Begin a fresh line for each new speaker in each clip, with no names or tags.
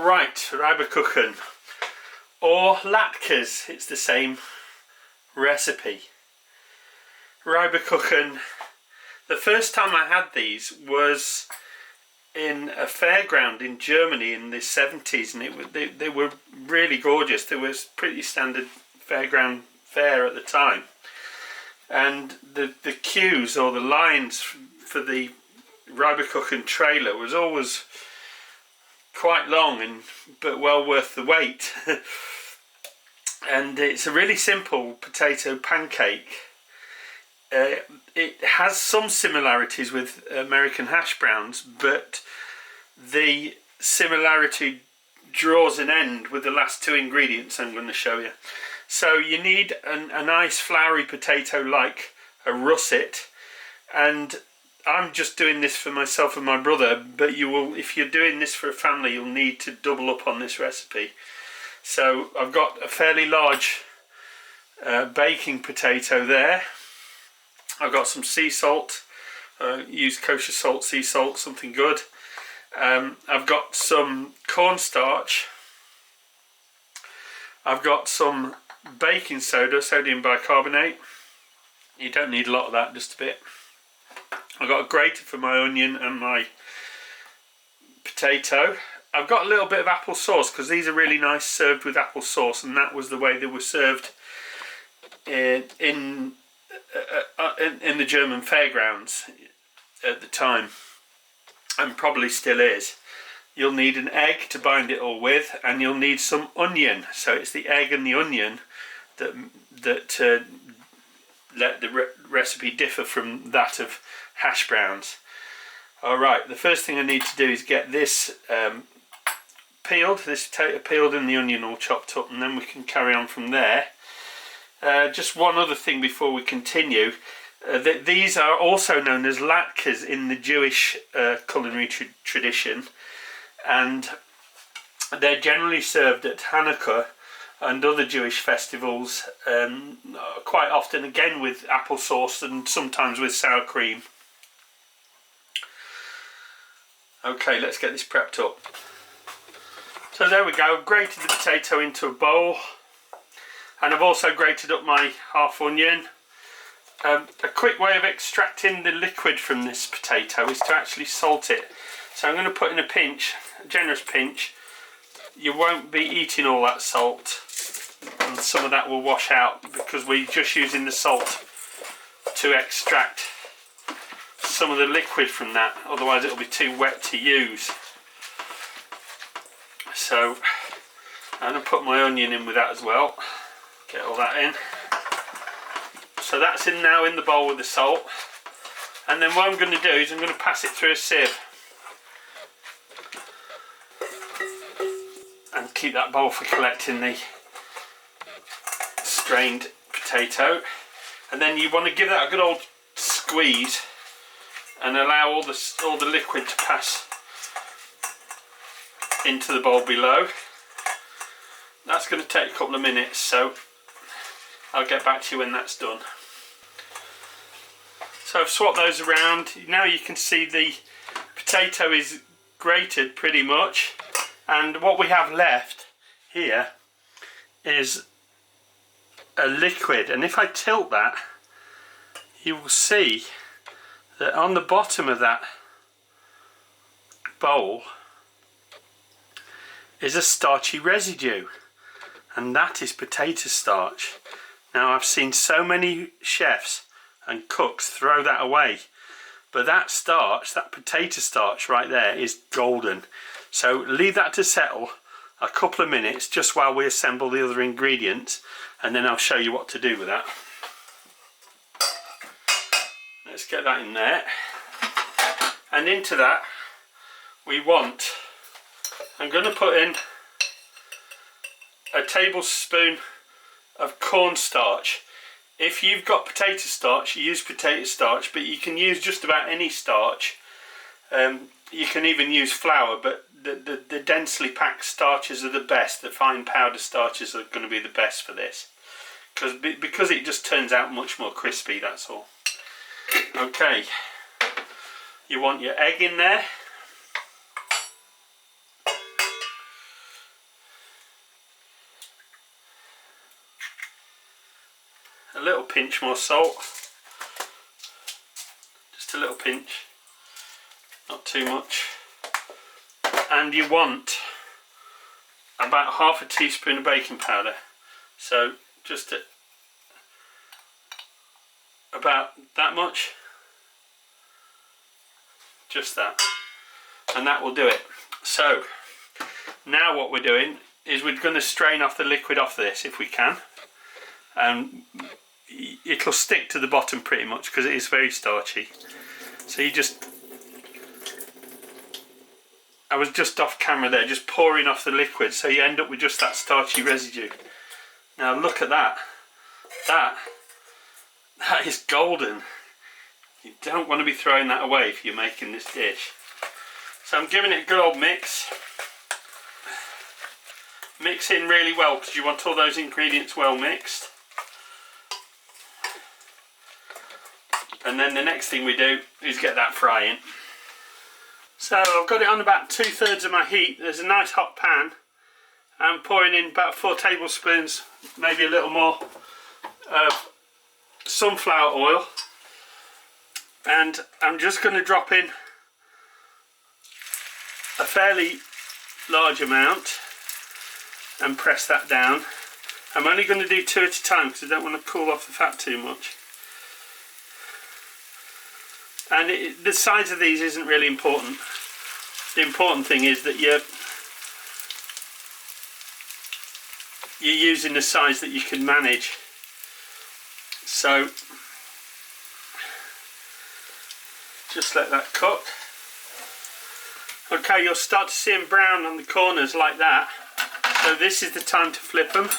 Alright, Reibekuchen or Latkes, it's the same recipe. Reibekuchen, the first time I had these was in a fairground in Germany in the 70s, and they were really gorgeous. They was pretty standard fairground fare at the time, and the queues or the lines for the Reibekuchen trailer was always quite long, but well worth the wait. And it's a really simple potato pancake. It has some similarities with American hash browns, but the similarity draws an end with the last two ingredients I'm going to show you. So you need a nice floury potato like a russet, and I'm just doing this for myself and my brother, but you will, if you're doing this for a family, you'll need to double up on this recipe. So I've got a fairly large baking potato there. I've got some sea salt, use kosher salt, sea salt, something good. I've got some cornstarch. I've got some baking soda, sodium bicarbonate. You don't need a lot of that, just a bit. I've got a grater for my onion and my potato. I've got a little bit of apple sauce because these are really nice served with apple sauce, and that was the way they were served in the German fairgrounds at the time, and probably still is. You'll need an egg to bind it all with, and you'll need some onion. So it's the egg and the onion that let the recipe differ from that of hash browns. Alright, the first thing I need to do is get this peeled, this potato peeled and the onion all chopped up, and then we can carry on from there. Just one other thing before we continue. These are also known as Latkes in the Jewish culinary tradition, and they're generally served at Hanukkah and other Jewish festivals, quite often again with applesauce and sometimes with sour cream. Okay, let's get this prepped up. So there we go, I've grated the potato into a bowl, and I've also grated up my half onion. A quick way of extracting the liquid from this potato is to actually salt it. So I'm going to put in a pinch, a generous pinch. You won't be eating all that salt, and some of that will wash out because we're just using the salt to extract some of the liquid from that, otherwise it'll be too wet to use. So I'm going to put my onion in with that as well, get all that in. So that's in now in the bowl with the salt, and then what I'm going to do is I'm going to pass it through a sieve and keep that bowl for collecting the strained potato. And then you want to give that a good old squeeze and allow all the liquid to pass into the bowl below. That's going to take a couple of minutes, so I'll get back to you when that's done. So I've swapped those around. Now you can see the potato is grated pretty much, and what we have left here is a liquid, and if I tilt that, you will see that on the bottom of that bowl is a starchy residue, and that is potato starch. Now I've seen so many chefs and cooks throw that away, but that starch, that potato starch right there, is golden. So leave that to settle a couple of minutes just while we assemble the other ingredients, and then I'll show you what to do with that. Let's get that in there, and into that I'm going to put in a tablespoon of cornstarch. If you've got potato starch, use potato starch, but you can use just about any starch. You can even use flour, but the densely packed starches are the best. The fine powder starches are going to be the best for this, because it just turns out much more crispy, that's all. Okay, you want your egg in there. a little pinch more salt. Just a little pinch, not too much. And you want about half a teaspoon of baking powder. So just about that much. Just that. And that will do it. So now what we're doing is we're going to strain off the liquid off this if we can. It'll stick to the bottom pretty much because it is very starchy. So you just, I was just off camera there, just pouring off the liquid, so you end up with just that starchy residue. Now look at that. That is golden. You don't want to be throwing that away if you're making this dish. So I'm giving it a good old mix. Mix in really well because you want all those ingredients well mixed. And then the next thing we do is get that frying. So I've got it on about 2/3 of my heat. There's a nice hot pan. I'm pouring in about 4 tablespoons, maybe a little more, of sunflower oil. And I'm just going to drop in a fairly large amount and press that down. I'm only going to do 2 at a time because I don't want to cool off the fat too much. And the size of these isn't really important. The important thing is that you're using the size that you can manage. So just let that cook. Okay, you'll start to see them brown on the corners like that. So this is the time to flip them.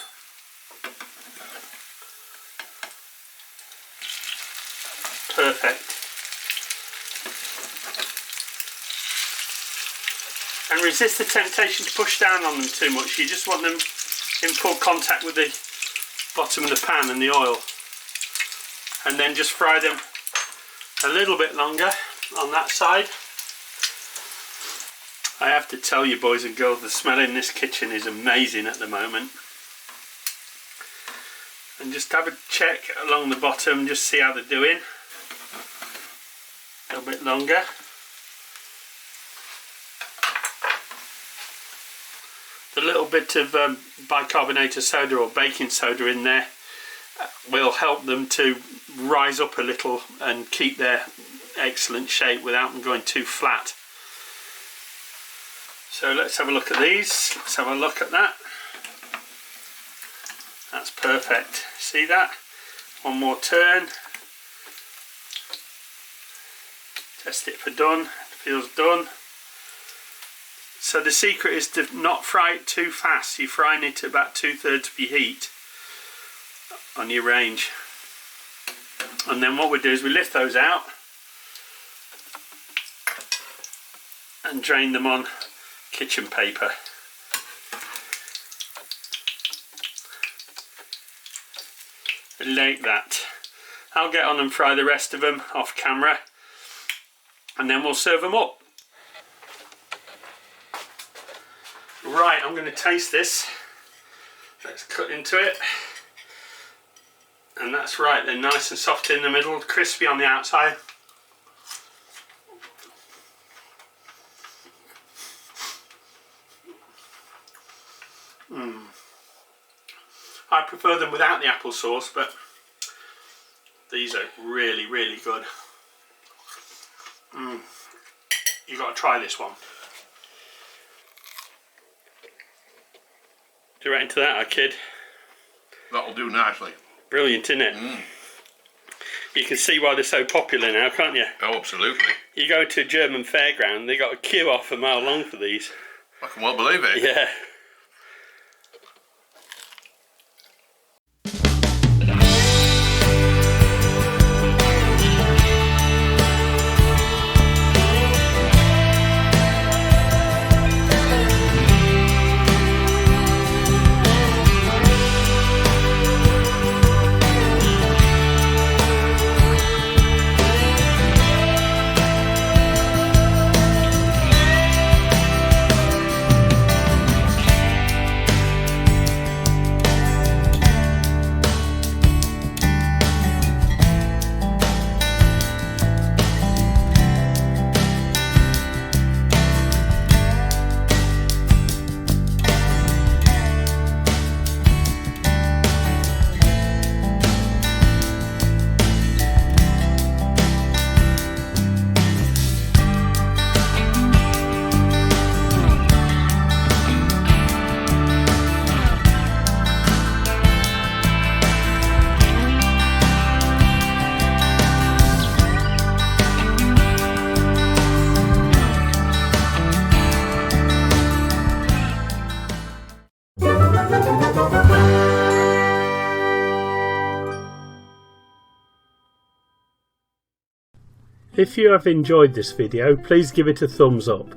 Perfect. And resist the temptation to push down on them too much. You just want them in full contact with the bottom of the pan and the oil. And then just fry them a little bit longer on that side. I have to tell you, boys and girls, the smell in this kitchen is amazing at the moment. And just have a check along the bottom, just see how they're doing. A little bit longer. The little bit of bicarbonate of soda or baking soda in there will help them to rise up a little and keep their excellent shape without them going too flat. So let's have a look at these. Let's have a look at that. That's perfect. See that? One more turn. Test it for done. It feels done. So the secret is to not fry it too fast. You're frying it at about 2/3 of your heat on your range. And then what we do is we lift those out and drain them on kitchen paper. Like that. I'll get on and fry the rest of them off camera and then we'll serve them up. Right, I'm going to taste this. Let's cut into it. And that's right, they're nice and soft in the middle, crispy on the outside. I prefer them without the applesauce, but these are really, really good. You've got to try this one. Do you right into that, kid?
That'll do nicely.
Brilliant, isn't it? You can see why they're so popular now, can't you?
Oh, absolutely.
You go to a German fairground, they got a queue off a mile long for these.
I can well believe it.
Yeah. If you have enjoyed this video, please give it a thumbs up.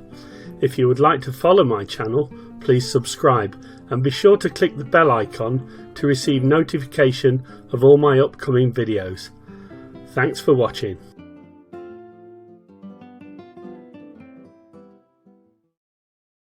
If you would like to follow my channel, please subscribe and be sure to click the bell icon to receive notification of all my upcoming videos. Thanks for watching.